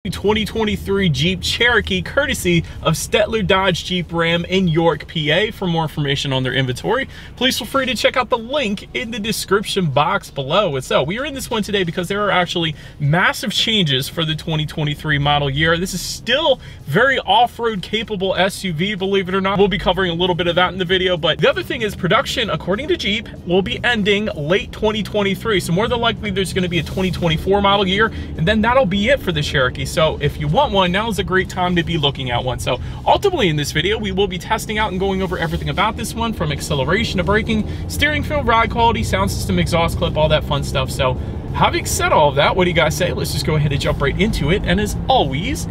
2023 Jeep Cherokee courtesy of Stettler Dodge Jeep Ram in York, PA. For more information on their inventory, please feel free to check out the link in the description box below. And so we are in this one today because there are actually massive changes for the 2023 model year. This is still very off-road capable SUV, believe it or not. We'll be covering a little bit of that in the video, but the other thing is production, according to Jeep, will be ending late 2023. So more than likely there's going to be a 2024 model year, and then that'll be it for the Cherokee. So if you want one, now is a great time to be looking at one. So ultimately in this video, we will be testing out and going over everything about this one, from acceleration to braking, steering feel, ride quality, sound system, exhaust clip, all that fun stuff. So having said all of that, what do you guys say? Let's just go ahead and jump right into it. And as always,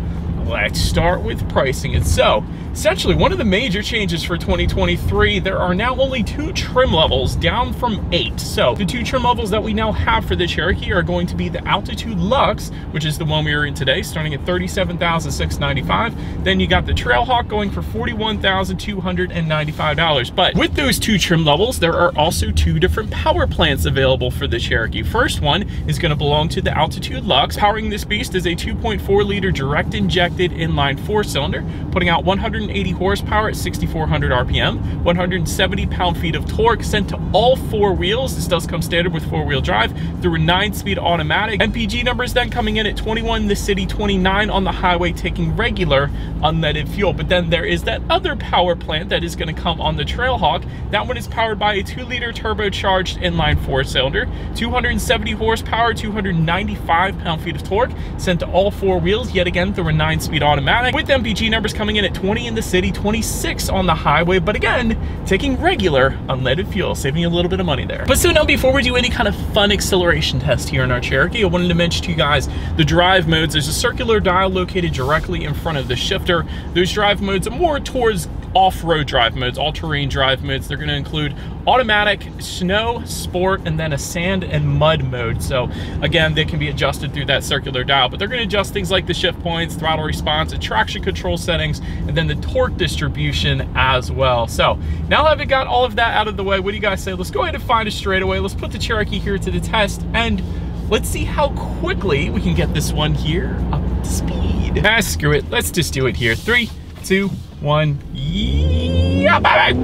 let's start with pricing. And so essentially one of the major changes for 2023, there are now only 2 trim levels, down from 8. So the 2 trim levels that we now have for the Cherokee are going to be the Altitude Luxe, which is the one we are in today, starting at $37,695. Then you got the Trailhawk going for $41,295. But with those 2 trim levels, there are also 2 different power plants available for the Cherokee. First one is going to belong to the Altitude Luxe. Powering this beast is a 2.4 liter direct injected inline 4-cylinder, putting out 180 horsepower at 6,400 RPM, 170 pound-feet of torque, sent to all 4 wheels. This does come standard with 4-wheel drive through a 9-speed automatic. MPG numbers then coming in at 21 in the city, 29 on the highway, taking regular unleaded fuel. But then there is that other power plant that is going to come on the Trailhawk. That one is powered by a 2-liter turbocharged inline 4-cylinder, 270 horsepower, 295 pound-feet of torque, sent to all 4 wheels, yet again through a 9-speed automatic, with MPG numbers coming in at 20 in the city, 26 on the highway, but again, taking regular unleaded fuel, saving you a little bit of money there. But so now, before we do any kind of fun acceleration test here in our Cherokee, I wanted to mention to you guys the drive modes. There's a circular dial located directly in front of the shifter. Those drive modes are more towards off-road drive modes, all-terrain drive modes. They're going to include automatic, snow, sport, and then a sand and mud mode. So again, they can be adjusted through that circular dial, but they're going to adjust things like the shift points, throttle response, and traction control settings, and then the torque distribution as well. So now having got all of that out of the way, what do you guys say? Let's go ahead and find a straightaway. Let's put the Cherokee here to the test, and let's see how quickly we can get this one here up to speed. Screw it. Let's just do it here. 3, 2, 1. Yeah, baby!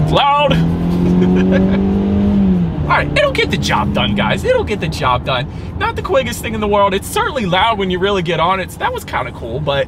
It's loud. All right, it'll get the job done, guys. It'll get the job done. Not the quickest thing in the world. It's certainly loud when you really get on it. So that was kind of cool, but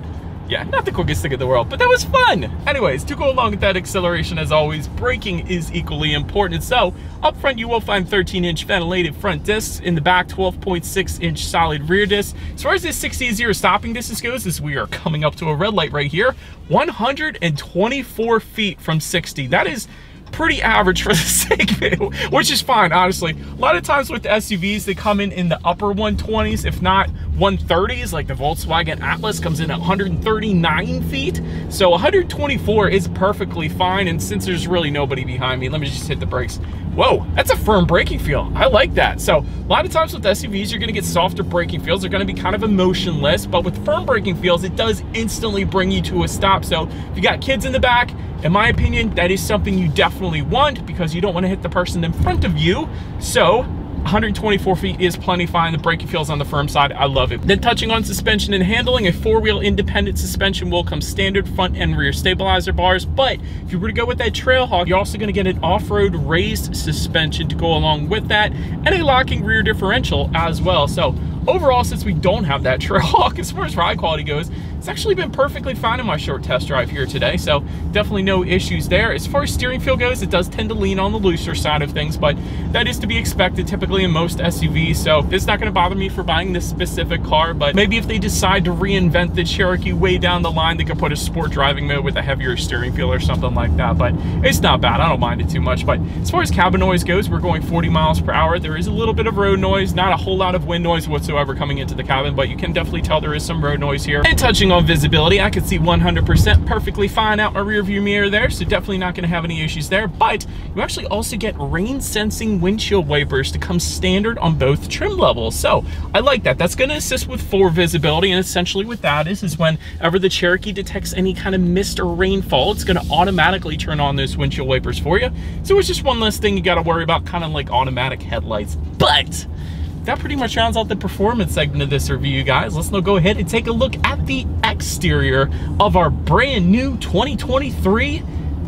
yeah, not the quickest thing in the world, but that was fun. Anyways, to go along with that acceleration, as always, braking is equally important. So up front, you will find 13-inch ventilated front discs. In the back, 12.6-inch solid rear discs. As far as this 60-0 stopping distance goes, as we are coming up to a red light right here, 124 feet from 60. That is pretty average for the segment, which is fine, honestly. A lot of times with the SUVs, they come in the upper 120s, if not 130s, like the Volkswagen Atlas comes in at 139 feet. So 124 is perfectly fine, and since there's really nobody behind me, let me just hit the brakes. Whoa, that's a firm braking feel. I like that. So a lot of times with SUVs, you're gonna get softer braking feels. They're gonna be kind of emotionless, but with firm braking feels, it does instantly bring you to a stop. So if you got kids in the back, in my opinion, that is something you definitely want, because you don't want to hit the person in front of you. So 124 feet is plenty fine. The braking feels on the firm side. I love it. Then touching on suspension and handling, a 4-wheel independent suspension will come standard front and rear stabilizer bars. But if you were to go with that Trailhawk, you're also going to get an off-road raised suspension to go along with that, and a locking rear differential as well. So overall, since we don't have that Trailhawk, as far as ride quality goes, it's actually been perfectly fine in my short test drive here today, so definitely no issues there. As far as steering feel goes, it does tend to lean on the looser side of things, but that is to be expected typically in most SUVs, so it's not going to bother me for buying this specific car. But maybe if they decide to reinvent the Cherokee way down the line, they could put a sport driving mode with a heavier steering feel or something like that, but it's not bad. I don't mind it too much. But as far as cabin noise goes, we're going 40 miles per hour. There is a little bit of road noise, not a whole lot of wind noise whatsoever coming into the cabin, but you can definitely tell there is some road noise here. And touching on visibility, I can see 100% perfectly fine out my rear view mirror there, so definitely not going to have any issues there. But you actually also get rain sensing windshield wipers to come standard on both trim levels, so I like that. That's going to assist with forward visibility, and essentially what that is whenever the Cherokee detects any kind of mist or rainfall, it's going to automatically turn on those windshield wipers for you. So it's just one less thing you got to worry about, kind of like automatic headlights. But that pretty much rounds out the performance segment of this review, guys. Let's now go ahead and take a look at the exterior of our brand new 2023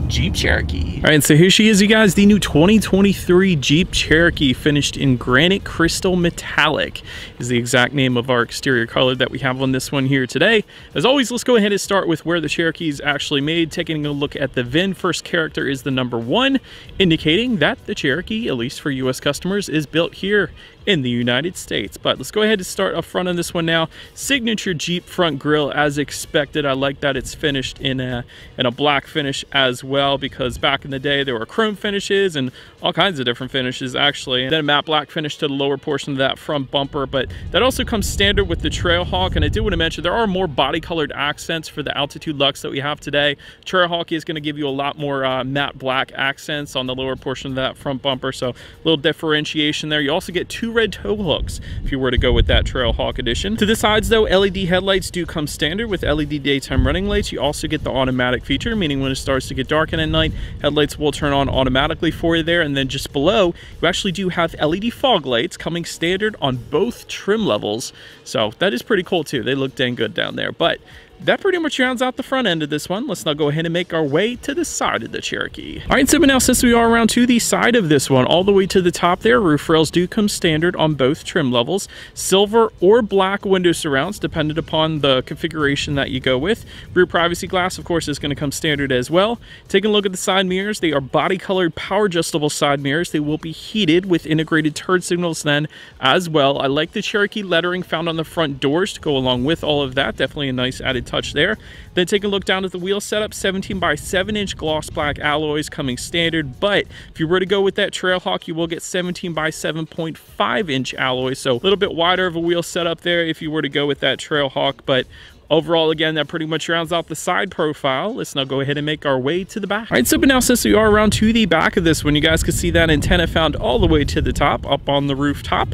Jeep Cherokee. All right, so here she is, you guys, the new 2023 Jeep Cherokee, finished in granite crystal metallic is the exact name of our exterior color that we have on this one here today. As always, let's go ahead and start with where the Cherokee is actually made. Taking a look at the VIN, first character is the number 1, indicating that the Cherokee, at least for US customers, is built here in the United States. But let's go ahead and start up front on this one now. Signature Jeep front grille as expected. I like that it's finished in a black finish as well, because back in the day there were chrome finishes and all kinds of different finishes actually. And then a matte black finish to the lower portion of that front bumper, but that also comes standard with the Trailhawk. And I did want to mention there are more body colored accents for the Altitude Luxe that we have today. Trailhawk is going to give you a lot more matte black accents on the lower portion of that front bumper, so a little differentiation there. You also get 2 red tow hooks if you were to go with that Trailhawk edition. To the sides though, LED headlights do come standard with LED daytime running lights. You also get the automatic feature, meaning when it starts to get dark at night, headlights will turn on automatically for you there. And then just below, you actually do have LED fog lights coming standard on both trim levels, so that is pretty cool too. They look dang good down there. But that pretty much rounds out the front end of this one. Let's now go ahead and make our way to the side of the Cherokee. All right, so now since we are around to the side of this one, all the way to the top there, roof rails do come standard on both trim levels. Silver or black window surrounds, dependent upon the configuration that you go with. Rear privacy glass, of course, is going to come standard as well. Taking a look at the side mirrors, they are body colored power adjustable side mirrors. They will be heated with integrated turn signals then as well. I like the Cherokee lettering found on the front doors to go along with all of that. Definitely a nice added touch there. Then taking a look down at the wheel setup, 17 by 7 inch gloss black alloys coming standard, but if you were to go with that Trailhawk, you will get 17 by 7.5 inch alloys, so a little bit wider of a wheel setup there if you were to go with that Trailhawk. But overall, again, that pretty much rounds out the side profile. Let's now go ahead and make our way to the back. All right, so but now since we are around to the back of this one, you guys can see that antenna found all the way to the top, up on the rooftop.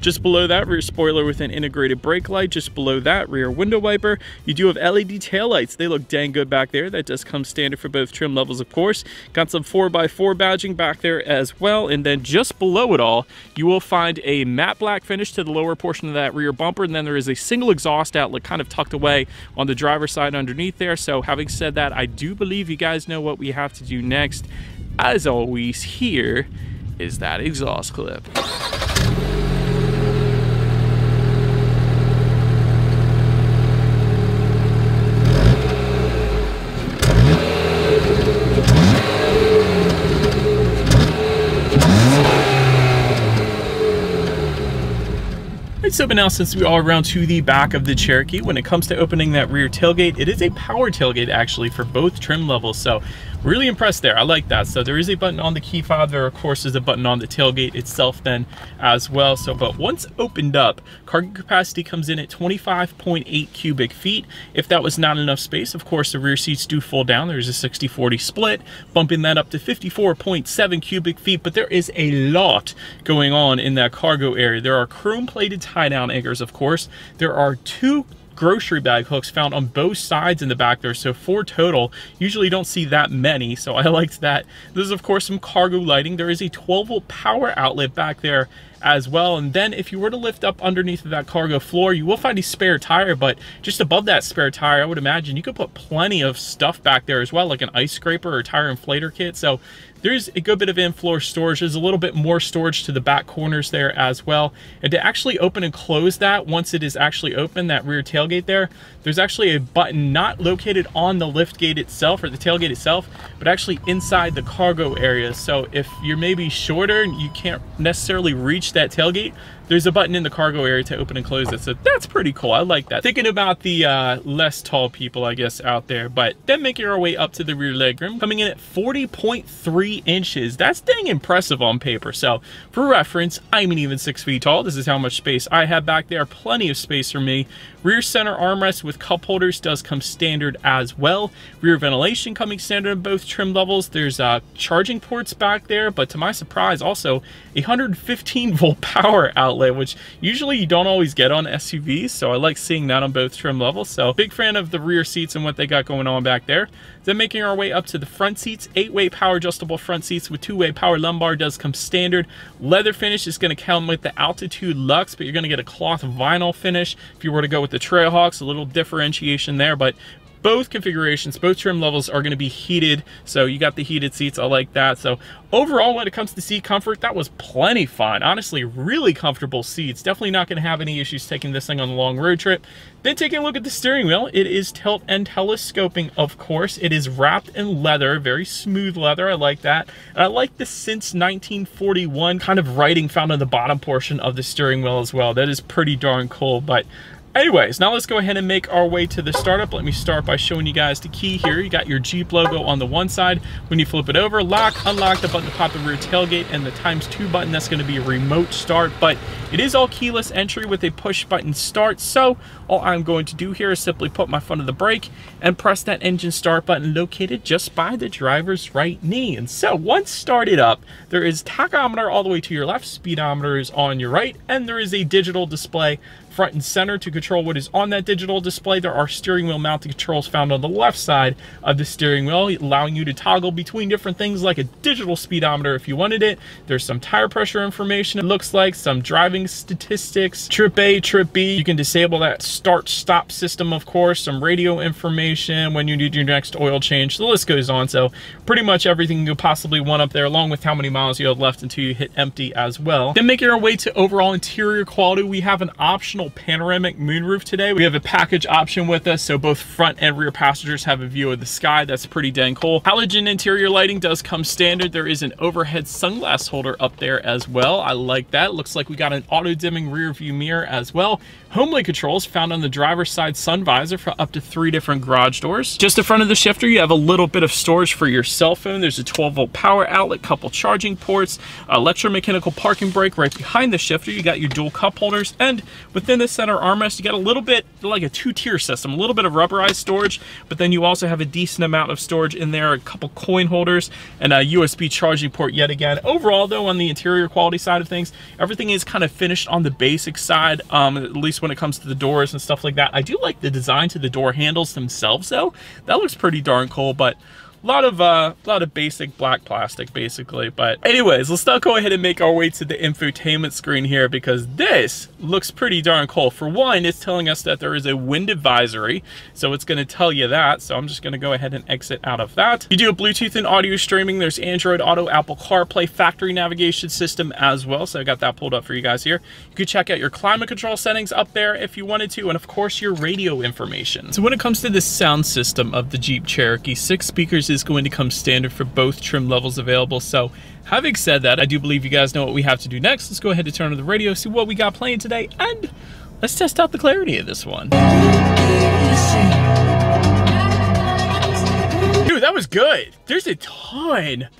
Just below that, rear spoiler with an integrated brake light. Just below that, rear window wiper. You do have LED taillights. They look dang good back there. That does come standard for both trim levels, of course. Got some 4x4 badging back there as well. And then just below it all, you will find a matte black finish to the lower portion of that rear bumper. And then there is a single exhaust outlet kind of tucked away on the driver's side underneath there. So having said that, I do believe you guys know what we have to do next. As always, here is that exhaust clip. So but now since we are around to the back of the Cherokee, when it comes to opening that rear tailgate, it is a power tailgate actually for both trim levels. So really impressed there. I like that. So there is a button on the key fob. There of course is a button on the tailgate itself then as well. So but once opened up, cargo capacity comes in at 25.8 cubic feet. If that was not enough space, of course the rear seats do fold down. There's a 60-40 split, bumping that up to 54.7 cubic feet. But there is a lot going on in that cargo area. There are chrome plated tie down anchors, of course. There are 2 grocery bag hooks found on both sides in the back there, so 4 total. Usually don't see that many, so I liked that. This is of course some cargo lighting. There is a 12-volt power outlet back there as well. And then if you were to lift up underneath of that cargo floor, you will find a spare tire, but just above that spare tire, I would imagine you could put plenty of stuff back there as well, like an ice scraper or tire inflator kit. So there's a good bit of in-floor storage. There's a little bit more storage to the back corners there as well. And to actually open and close that, once it is actually open, that rear tailgate there, there's actually a button not located on the lift gate itself or the tailgate itself, but actually inside the cargo area. So if you're maybe shorter and you can't necessarily reach that tailgate, there's a button in the cargo area to open and close it. So that's pretty cool. I like that. Thinking about the less tall people, I guess, out there. But then making our way up to the rear legroom, coming in at 40.3 inches. That's dang impressive on paper. So for reference, I'm an even 6 feet tall. This is how much space I have back there. Plenty of space for me. Rear center armrest with cup holders does come standard as well. Rear ventilation coming standard in both trim levels. There's charging ports back there, but to my surprise, also a 115-volt power outlet outlet, which usually you don't always get on SUVs, so I like seeing that on both trim levels. So big fan of the rear seats and what they got going on back there. Then making our way up to the front seats, 8-way power adjustable front seats with 2-way power lumbar does come standard. Leather finish is going to come with the Altitude Luxe, but you're going to get a cloth vinyl finish if you were to go with the Trailhawks. A little differentiation there, but both configurations, both trim levels are going to be heated, so you got the heated seats. I like that. So overall, when it comes to seat comfort, that was plenty fun. Honestly, really comfortable seats. Definitely not going to have any issues taking this thing on a long road trip. Then taking a look at the steering wheel, it is tilt and telescoping, of course. It is wrapped in leather, very smooth leather. I like that. And I like the since 1941 kind of writing found on the bottom portion of the steering wheel as well. That is pretty darn cool. But anyways, now let's go ahead and make our way to the startup. Let me start by showing you guys the key here. You got your Jeep logo on the one side. When you flip it over, lock, unlock, the button to pop the rear tailgate, and the ×2 button, that's going to be a remote start. But it is all keyless entry with a push button start. So all I'm going to do here is simply put my foot on the brake and press that engine start button located just by the driver's right knee. And so once started up, there is tachometer all the way to your left, speedometer is on your right, and there is a digital display front and center to control what is on that digital display. There are steering wheel mounted controls found on the left side of the steering wheel, allowing you to toggle between different things like a digital speedometer if you wanted it. There's some tire pressure information, it looks like, some driving statistics, trip A, trip B. You can disable that start-stop system, of course, some radio information, when you need your next oil change. The list goes on. So pretty much everything you could possibly want up there, along with how many miles you have left until you hit empty as well. Then making our way to overall interior quality, we have an optional panoramic moonroof today. We have a package option with us, so both front and rear passengers have a view of the sky. That's pretty dang cool. Halogen interior lighting does come standard. There is an overhead sunglass holder up there as well. I like that. Looks like we got an auto dimming rear view mirror as well. Homely controls found on the driver's side sun visor for up to 3 different garage doors. Just in front of the shifter, you have a little bit of storage for your cell phone. There's a 12-volt power outlet, couple charging ports, electromechanical parking brake right behind the shifter. You got your dual cup holders, and within the center armrest, you got a little bit like a 2-tier system, a little bit of rubberized storage, but then you also have a decent amount of storage in there, a couple coin holders, and a USB charging port yet again. Overall, though, on the interior quality side of things, everything is kind of finished on the basic side, at least when it comes to the doors and stuff like that. I do like the design to the door handles themselves, though. That looks pretty darn cool, but a lot of basic black plastic, basically. But anyways, let's now go ahead and make our way to the infotainment screen here, because this looks pretty darn cool. For one, it's telling us that there is a wind advisory, so it's going to tell you that. So I'm just going to go ahead and exit out of that. You do a Bluetooth and audio streaming. There's Android Auto, Apple CarPlay, factory navigation system as well. So I got that pulled up for you guys here. You could check out your climate control settings up there if you wanted to, and of course your radio information. So when it comes to the sound system of the Jeep Cherokee, 6 speakers is going to come standard for both trim levels available. So having said that, I do believe you guys know what we have to do next. Let's go ahead and turn on the radio, see what we got playing today, and let's test out the clarity of this one. Dude, that was good. There's a ton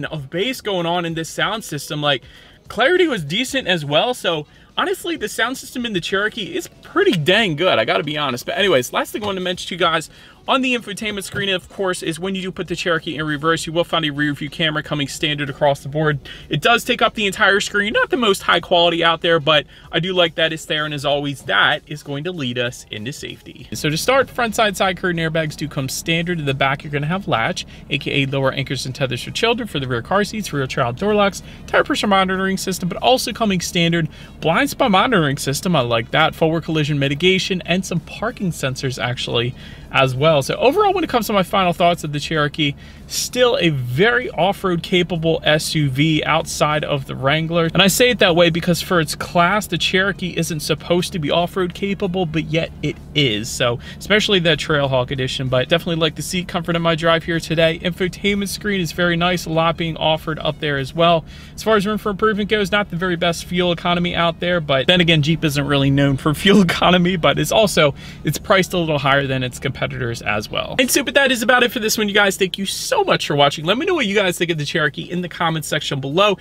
of bass going on in this sound system. Like, clarity was decent as well. So honestly, the sound system in the Cherokee is pretty dang good, I gotta be honest. But anyways, last thing I want to mention to you guys on the infotainment screen, of course, is when you do put the Cherokee in reverse, you will find a rear view camera coming standard across the board. It does take up the entire screen, not the most high quality out there, but I do like that it's there, and as always, that is going to lead us into safety. So to start, front side curtain airbags do come standard. In the back, you're gonna have latch, aka lower anchors and tethers for children. For the rear car seats, rear child door locks, tire pressure monitoring system, but also coming standard, blind spot monitoring system. I like that. Forward collision mitigation, and some parking sensors actually as well. So overall, when it comes to my final thoughts of the Cherokee, still a very off-road capable SUV outside of the Wrangler. And I say it that way because for its class, the Cherokee isn't supposed to be off-road capable, but yet it is. So especially that Trailhawk edition, but definitely like the seat comfort in my drive here today. Infotainment screen is very nice, a lot being offered up there as well. As far as room for improvement goes, not the very best fuel economy out there, but then again, Jeep isn't really known for fuel economy, but it's priced a little higher than its competitors as well. And so, but that is about it for this one, you guys. Thank you so much for watching. Let me know what you guys think of the Cherokee in the comments section below.